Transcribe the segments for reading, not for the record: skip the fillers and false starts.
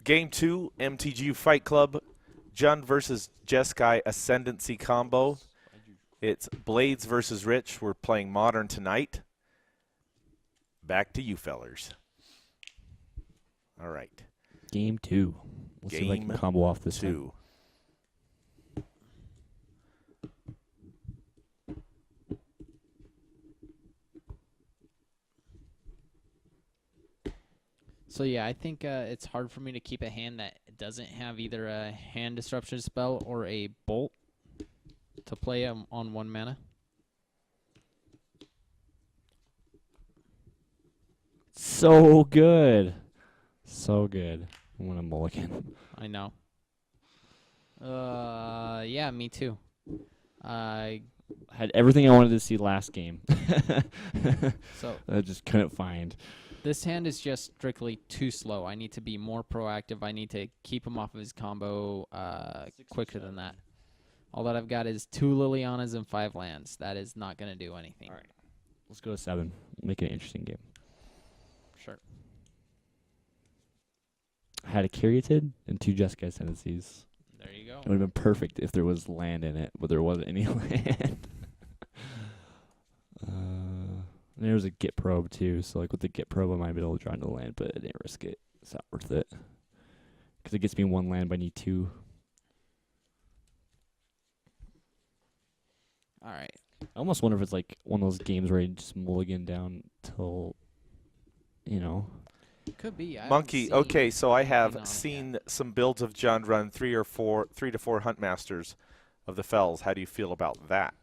Game 2, MTGYou Fight Club, Jund versus Jeskai Ascendency Combo. It's Blades versus Rich. We're playing Modern tonight. Back to you fellers. All right. Game 2. Let's see if I can combo off this two. time. So yeah, I think it's hard for me to keep a hand that doesn't have either a hand disruption spell or a bolt to play on 1 mana. So good. So good. I'm going to mulligan. I know. Yeah, me too. I had everything I wanted to see last game. So I just couldn't find. this hand is just strictly too slow. I need to be more proactive. I need to keep him off of his combo quicker than that. All that I've got is 2 Lilianas and 5 lands. That is not going to do anything. All right. Let's go to 7. Make it an interesting game. Sure. I had a Caryatid and 2 Jeskai Ascendancies. There you go. It would have been perfect if there was land in it, but there wasn't any land. And there was a Git Probe too, so like with the Git Probe I might be able to draw into the land, but I didn't risk it. It's not worth it. Because it gets me 1 land, but I need 2. All right. I almost wonder if it's like one of those games where you just mulligan down till, you know. Could be. Monkey, okay, so I have on it seen some builds of Jund run 3 to 4 Huntmasters of the Fells. How do you feel about that?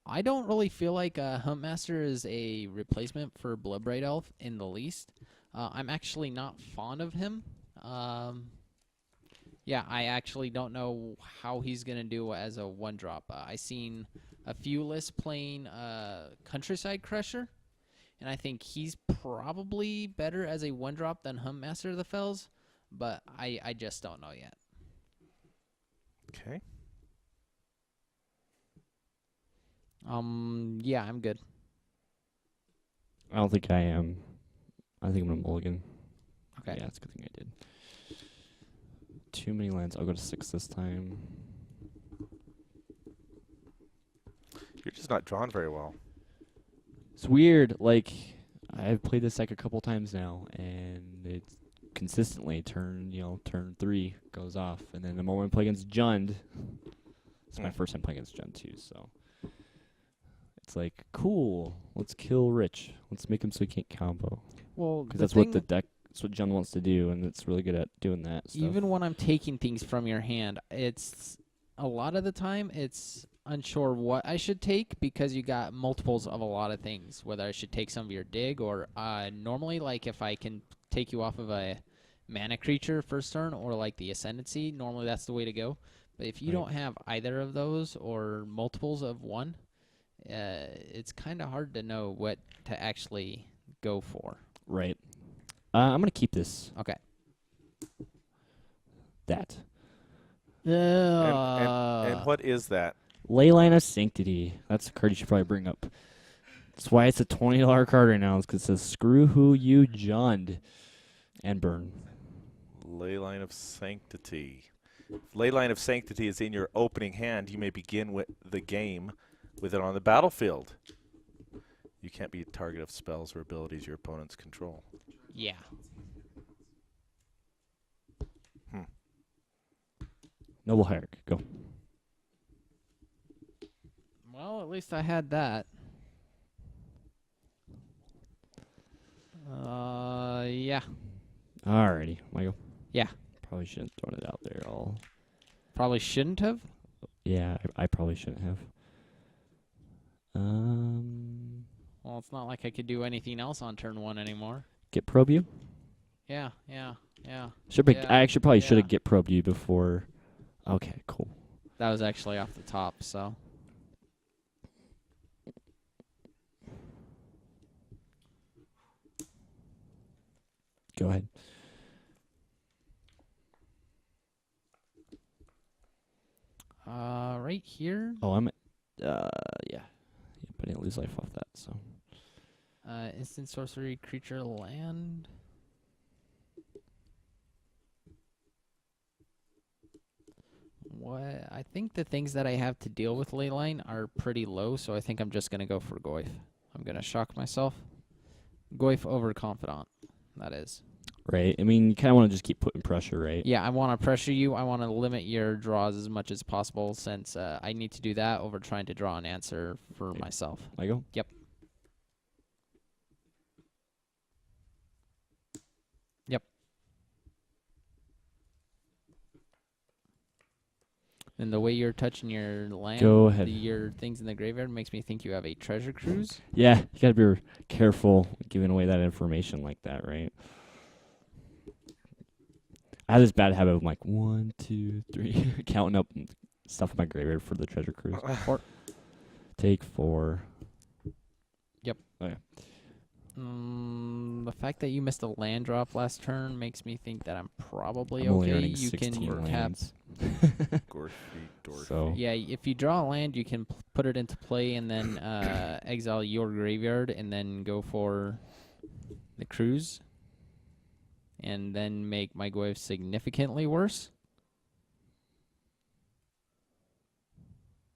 I don't really feel like Huntmaster is a replacement for Bloodbraid Elf in the least. I'm actually not fond of him. Yeah, I actually don't know how he's going to do as a 1-drop. I seen a few lists playing Countryside Crusher, and I think he's probably better as a 1-drop than Huntmaster of the Fells, but I just don't know yet. Okay. Yeah, I'm good. I don't think I am. I think I'm going to mulligan. Okay. Yeah, it's a good thing I did. Too many lands. I'll go to 6 this time. You're just not drawn very well. It's weird. Like, I've played this deck a couple times now, and it's consistently turn 3 goes off. And then the moment I play against Jund, it's my first time playing against Jund too, so. It's like, cool, let's kill Rich. Let's make him so he can't combo. Well, because that's what the deck, that's what Jund wants to do, and it's really good at doing that stuff. Even when I'm taking things from your hand, it's a lot of the time it's unsure what I should take because you got multiples of a lot of things. Whether I should take some of your dig or normally, like if I can take you off of a mana creature first turn or like the Ascendancy, normally that's the way to go. But if you don't have either of those or multiples of one, it's kind of hard to know what to actually go for. Right. I'm going to keep this. Okay. That. And what is that? Leyline of Sanctity. That's a card you should probably bring up. That's why it's a $20 card right now. It's because it says, screw who you Jund. And burn. Leyline of Sanctity. If Leyline of Sanctity is in your opening hand, you may begin with the game with it on the battlefield. You can't be a target of spells or abilities your opponents control. Yeah. Noble Hierarch. Go. Well, at least I had that. Yeah. Alrighty. Michael. Yeah. Probably shouldn't have thrown it out there all. Probably shouldn't have. Yeah, I probably shouldn't have. Well, it's not like I could do anything else on turn 1 anymore. Get probe you? Yeah. Should be, Yeah, I actually probably should have yeah. get probed you before. Okay, cool. That was actually off the top, so. Go ahead. Right here. Oh, I'm. Yeah. But I didn't lose life off that, so. Instant sorcery, creature, land. I think the things that I have to deal with ley line are pretty low, so I think I'm just going to go for Goyf. I'm going to shock myself. Goyf over Confidant, that is. Right. I mean, you kind of want to just keep putting pressure, right? Yeah, I want to pressure you. I want to limit your draws as much as possible since I need to do that over trying to draw an answer for myself. Michael? Yep. Yep. And the way you're touching your land, Go ahead. your things in the graveyard makes me think you have a treasure cruise. Yeah, you got to be careful giving away that information like that, right? I have this bad habit of like 1, 2, 3, counting up stuff in my graveyard for the treasure cruise. Take 4. Yep. Okay. The fact that you missed a land drop last turn makes me think that I'm probably I'm only okay. earning You 16 can lands. Gorfy, Dorfy. So Yeah, if you draw a land, you can put it into play and then exile your graveyard and then go for the cruise. And then make my Goyf significantly worse.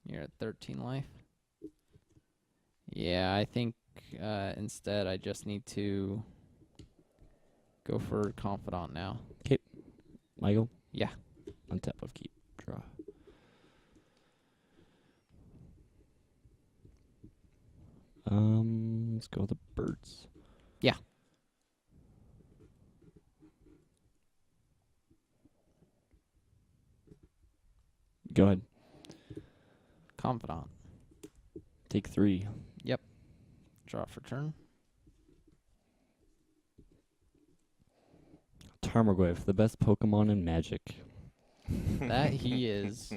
You're at 13 life. Yeah, I think instead I just need to go for Confidant now. Michael? Yeah. Untap of keep. Draw. Let's go with the birds. Yeah. Go ahead. Confidant. Take 3. Draw for turn. Tarmogoyf, the best Pokemon in Magic. That he is.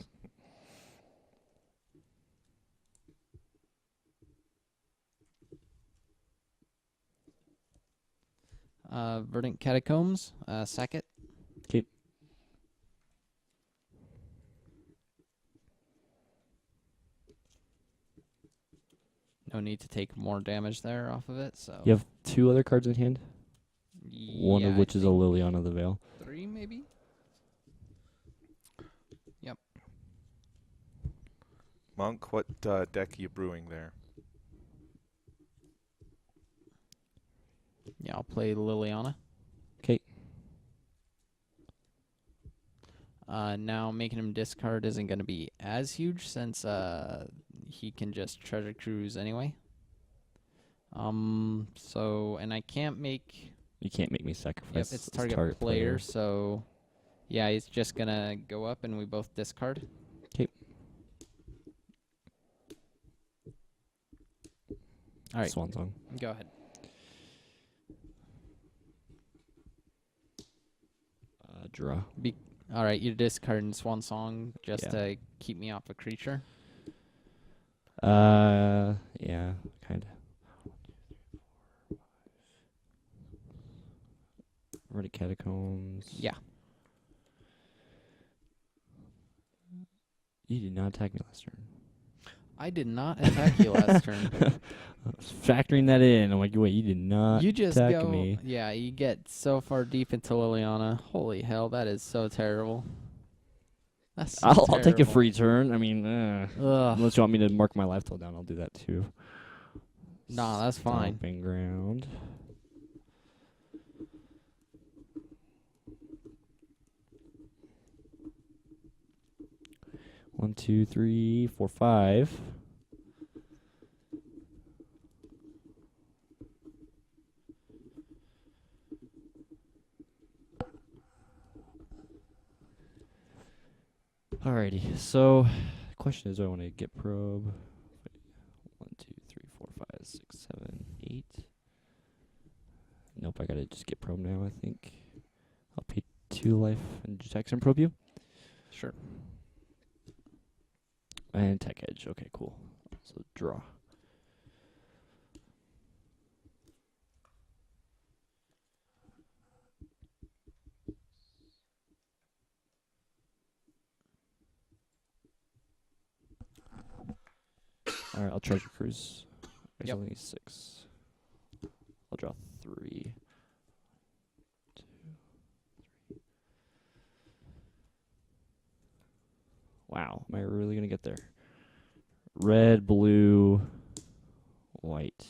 Verdant Catacombs. Sack it. Okay. No need to take more damage there off of it. So You have 2 other cards in hand, one yeah, of which is a Liliana of the Veil. 3 maybe. Monk, what deck are you brewing there? Yeah, I'll play Liliana. 'Kay. Now making him discard isn't going to be as huge since he can just treasure cruise anyway. So and I can't make. You can't make me sacrifice. Yep, it's target player. So yeah, he's just gonna go up and we both discard. 'Kay. All right, Swan Song. go ahead. Draw. All right, you're discarding Swan Song just Yeah. to keep me off a creature. Yeah, kind of. Already Catacombs. Yeah. You did not attack me last turn. I did not attack you last turn. I was factoring that in. I'm like, wait, you did not You just attack go. me. Yeah, you get so far deep into Liliana. Holy hell, that is so terrible. That's so I'll take a terrible. free turn. I mean, Ugh. unless you want me to mark my life total down, I'll do that too. Nah, that's fine. Stomping ground. One, 2, 3, 4, 5. Alrighty, so the question is, do I want to get probe? 1, 2, 3, 4, 5, 6, 7, 8. Nope, I gotta just get probe now, I think. I'll pay 2 life and attack and probe you. Sure. And tech edge. Okay, cool. So draw. All right, I'll treasure cruise. There's Yep. only 6. I'll draw 3. 2, 3. Wow. Am I really gonna get there? Red, blue, white.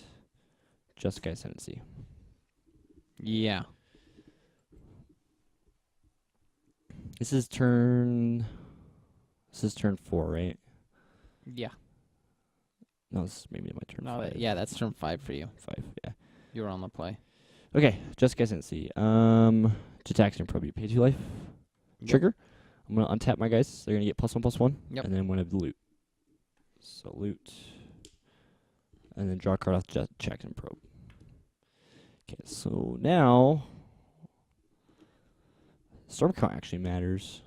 Jeskai Ascendency. Yeah. This is turn 4, right? Yeah. No, this is maybe my turn No, 5. yeah, that's turn 5 for you. 5, yeah. You were on the play. Okay, Jeskai Ascendency. To attack and probe, you pay 2 life. Yep. Trigger. I'm gonna untap my guys. They're gonna get +1/+1. Yep. And then I'm gonna loot. So loot. And then draw a card off check and probe. Okay, so now storm count actually matters.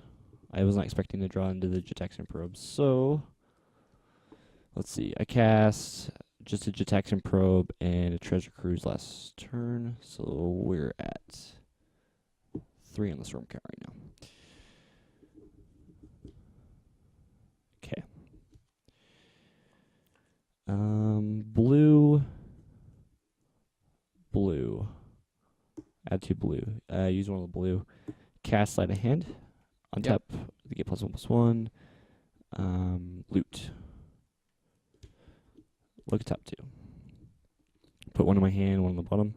I was not expecting to draw into the Jetaxian probe. So let's see. I cast just a Jetaxian probe and a treasure cruise last turn. So we're at 3 on the storm count right now. Okay. Blue. Add 2 blue. Use one of the blue. Cast Sleight of Hand. Untap. To get +1/+1. Loot. Look at top 2. Put one in my hand, one on the bottom.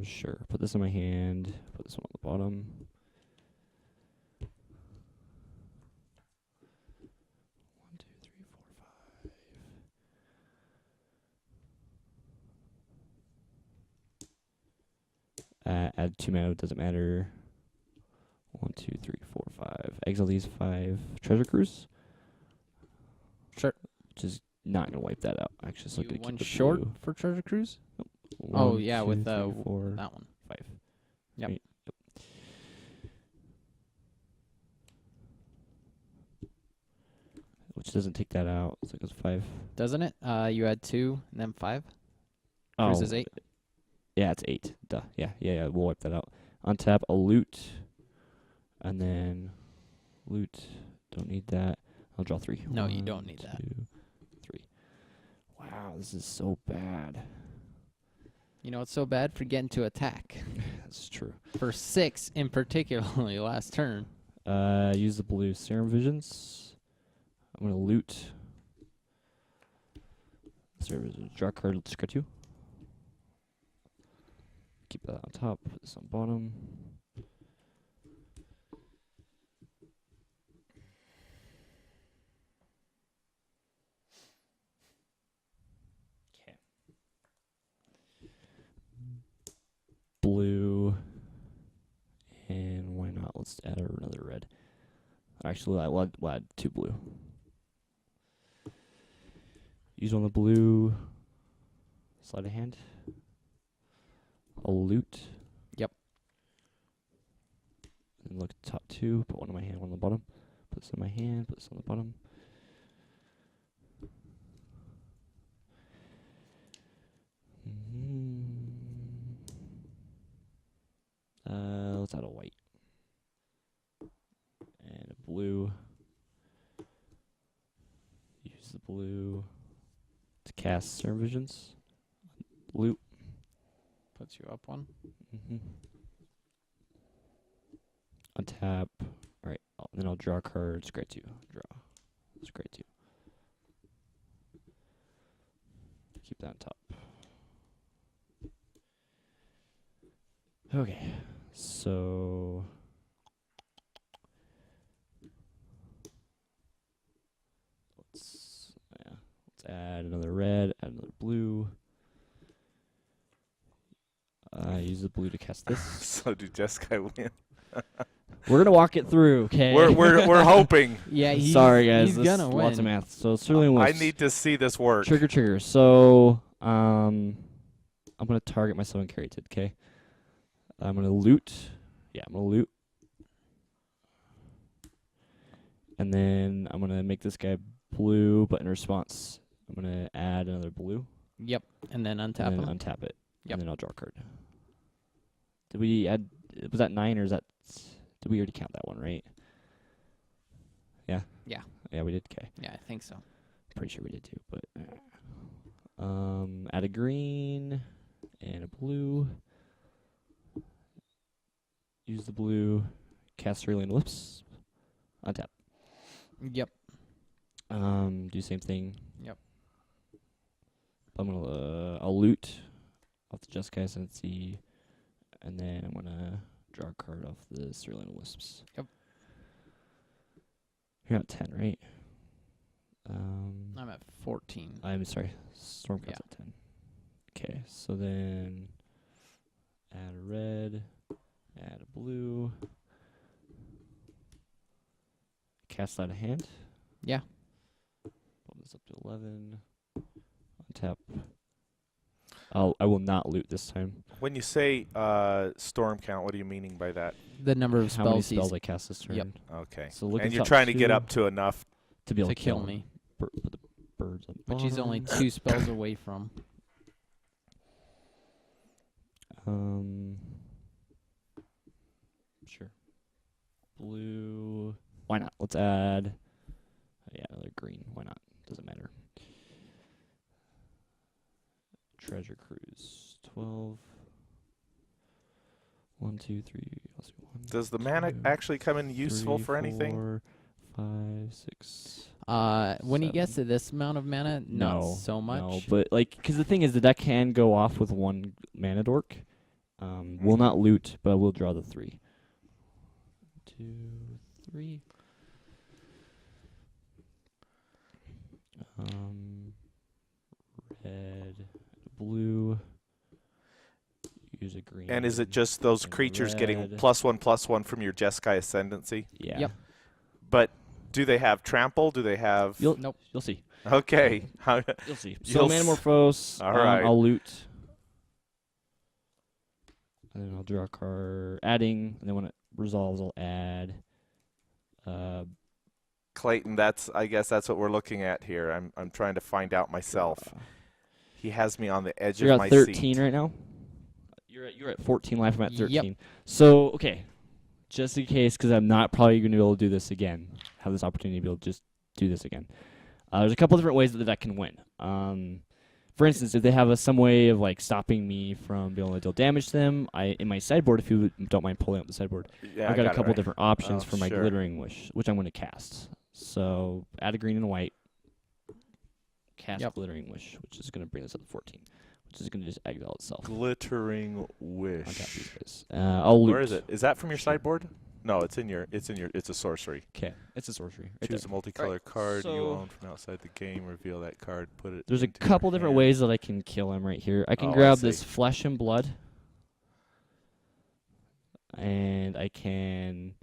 Sure. Put this in my hand. Put this one on the bottom. Add 2 mana, doesn't matter. 1, 2, 3, 4, 5. Exile these 5 treasure cruise. Sure. Which is not gonna wipe that out. Actually, so You gonna one keep the short blue. for treasure cruise? 1, yeah, 2, with 3, 4, that one. 5. Yep. Right, Which doesn't take that out. So it goes 5. Doesn't it? You had 2 and then 5. Oh, Cruise is 8. yeah, it's 8. Duh. Yeah. We'll wipe that out. Untap a loot, and then loot. Don't need that. I'll draw 3. No, you don't need that. 2, 3. Wow, this is so bad. You know, it's so bad for getting to attack. That's true. For 6 in particularly last turn. Use the blue Serum Visions. I'm gonna loot. Serum Visions. Draw a card. Discard 2. Keep that on top. Put this on bottom. Okay. Blue. And why not? Let's add another red. Actually, we'll add 2 blue. Use one of the blue. Sleight of hand. I'll loot. Yep. And look at top 2. Put one in my hand, one on the bottom. Put this in my hand. Put this on the bottom. Let's add a white. And a blue. Use the blue to cast Serum Visions. Loot. Puts you up 1. Untap. Alright, then I'll draw a card. Scry 2. Draw. Scry 2. Keep that on top. Okay, so let's add another red, add another blue. Use the blue to cast this. So do Jeskai win? We're gonna walk it through, okay? We're hoping. Yeah, Sorry guys, he's this gonna is win. lots of math. So Sterling I wins. need to see this work. Trigger. So I'm gonna target my summon Caryatid, okay? I'm gonna loot. Yeah, I'm gonna loot. And then I'm gonna make this guy blue, but in response, I'm gonna add another blue. Yep. And then untap and then him. untap it. Yep. And then I'll draw a card. Did we add? Was that 9 or is that? Did we already count that one, right? Yeah. Yeah. Yeah, we did. Okay. Yeah, I think so. Pretty sure we did too. But add a green and a blue. Use the blue. Cast Cerulean Lips. Untap. Yep. Do same thing. Yep. I'm gonna I'll loot off the Jeskai Ascendency, and then I'm gonna draw a card off the Cerulean Wisps. Yep. You're at 10, right? I'm at 14. I'm sorry, Stormcast's Yeah. at 10. Okay, so then add a red, add a blue, cast out a hand. Yeah. Bump this up to 11. Untap. I will not loot this time. When you say storm count, what are you meaning by that? The number of How many spells he's spells I cast this turn? Yep. Okay. So look at And the you're top trying to get two up to enough. to be able to to kill me, put the birds on which he's only bottom. 2 spells away from. Sure. Blue. Why not? Let's add. Yeah, another green. Why not? Doesn't matter. Treasure Cruise. 12. 1, 2, 3. Let's do 1, Does the mana 2, actually come in useful 3, for anything? 4, 5, 6. When he gets 7. to this amount of mana, not No, so much. No, but because the thing is, the deck can go off with 1 mana dork. Will not loot, but we'll draw the 3. 2, 3. Red, blue. Use a green. And is it just those and creatures getting red. +1/+1 from your Jeskai Ascendancy? Yeah. Yep. But do they have trample? Do they have? You'll Nope. You'll see. Okay. How? You'll see. You'll So s- Manamorphose. All right. I'll loot. And then I'll draw a card. Adding. And then when it resolves, I'll add. Clayton, I guess that's what we're looking at here. I'm trying to find out myself. He has me on the edge You're of my at 13 seat. right now. You're at 14 life. I'm at 13. Yep. So okay, just in case, because I'm not probably going to be able to do this again. Have this opportunity to be able to just do this again. There's a couple different ways that the deck can win. For instance, if they have some way of like stopping me from being able to deal damage to them, in my sideboard, if you don't mind pulling up the sideboard, Yeah, I've got a it couple right. different options Oh, for my sure. Glittering Wish, which I'm going to cast. So add a green and a white. Cast Yep. Glittering Wish, which is going to bring us up to 14, which is going to just exile itself. Glittering On top of these Wish. guys. I'll loot. Where is it? Is that from your sideboard? No, it's in your. It's a sorcery. Okay, it's a sorcery. Right Choose there. a multicolored card you so- own from outside the game. Reveal that card. Put it. There's a into your couple different hand. ways that I can kill him right here. I can Oh, I grab see. this Flesh and Blood, and I can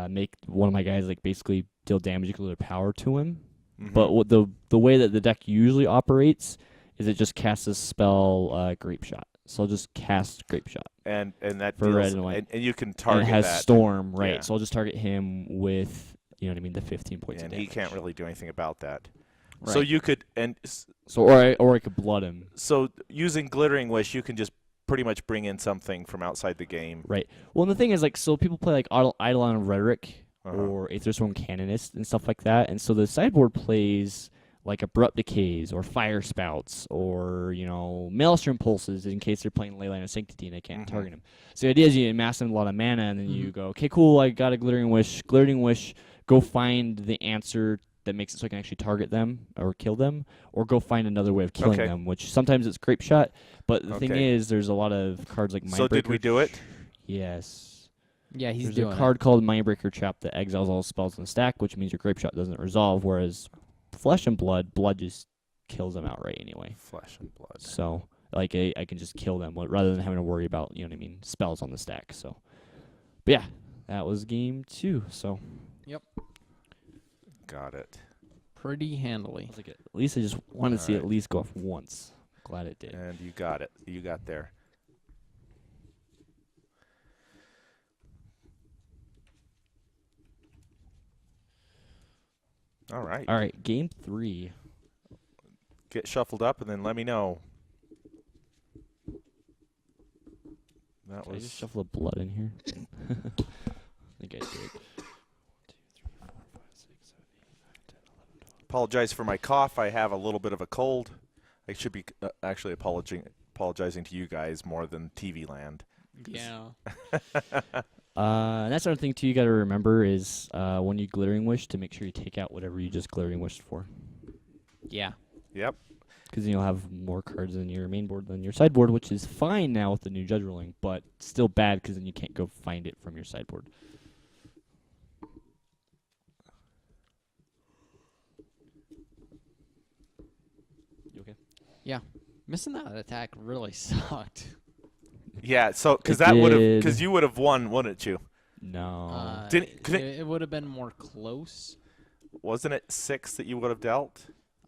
make one of my guys like basically deal damage equal to power to him. Mhm. But what the way that the deck usually operates is it just casts a spell, Grape Shot. So I'll just cast Grape Shot. and that for deals, red and white. and you can And target it has that. Storm, right? Yeah. So I'll just target him with, you know what I mean, the 15 points and of he damage. can't really do anything about that. Right. So you could So or I could blood him. so using Glittering Wish, you can just pretty much bring in something from outside the game. Right. Well, and the thing is, like, so people play like Eidolon Rhetoric Uh-huh. or Aethersworn Canonist and stuff like that, and so the sideboard plays like Abrupt Decays or Fire Spouts or, you know, Maelstrom Pulses in case they're playing Leyline of Sanctity and they can't Mhm. target him. So the idea is you amass them a lot of mana and then you Mhm. go, okay, cool, I got a Glittering Wish. Glittering Wish, go find the answer that makes it so I can actually target them or kill them, or go find another way of killing Okay. them, which sometimes it's Grape Shot, but the thing Okay. is there's a lot of cards like So did we Mindbreaker. do it? Yes. Yeah, he's There's doing a card called Mindbreaker Trap that exiles all spells in the stack, which means your Grape Shot doesn't resolve, whereas Flesh and Blood just kills them outright anyway. Flesh and blood. So, like, I can just kill them rather than having to worry about, you know what I mean, spells on the stack. So, but yeah, that was game 2. So, Got it. pretty I handily. was like, at least I just wanted to see it Alright. at least go off once. Glad it did. And you got it. You got there. All right. All right, game 3. Get shuffled up and then let me know. That Did I just was shuffle the blood in here? I think I did. 1, 2, 3, 4, 5, 6, 7, 8, 9, 10, 11, 12. apologize for my cough. I have a little bit of a cold. I should be actually apologizing to you guys more than TV land. Yeah. And that's another thing too. You got to remember is when you glittering wish to make sure you take out whatever you just glittering wished for. Yeah. Yep. Because you'll have more cards in your main board than your sideboard, which is fine now with the new judge ruling, but still bad because then you can't go find it from your sideboard. You okay? Missing that attack really sucked. Yeah. So because It that would have did. because you would have won, wouldn't you? No. It would have been more close. Wasn't it 6 that you would have dealt?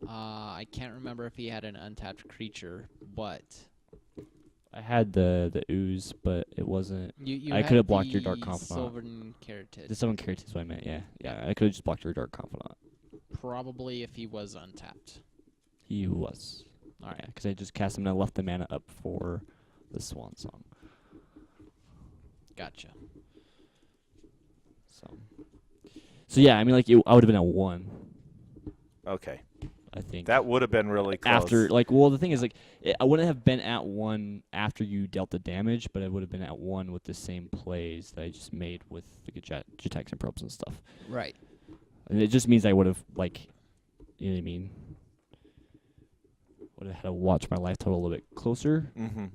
I can't remember if he had an untapped creature, but I had the ooze, but it wasn't. you I had could have blocked your the Dark Confidant. Silvern Keratin. The 7 characters is what I meant, yeah. Yeah, I could have just blocked your Dark Confidant. Probably if he was untapped. He was. Alright, because I just cast him and I left the mana up for the Swan Song. Gotcha. So yeah, I mean, like, I would have been at 1, Okay. I think. That would have been really close. After, like, well, the thing is, like, I wouldn't have been at 1 after you dealt the damage, but I would have been at 1 with the same plays that I just made with the Jetax and Probes and stuff. Right. And it just means I would have, like, you know what I mean? Would have had to watch my life total a little bit closer. Mm-hmm.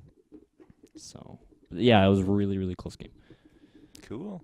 So, but yeah, it was a really, really close game. Cool.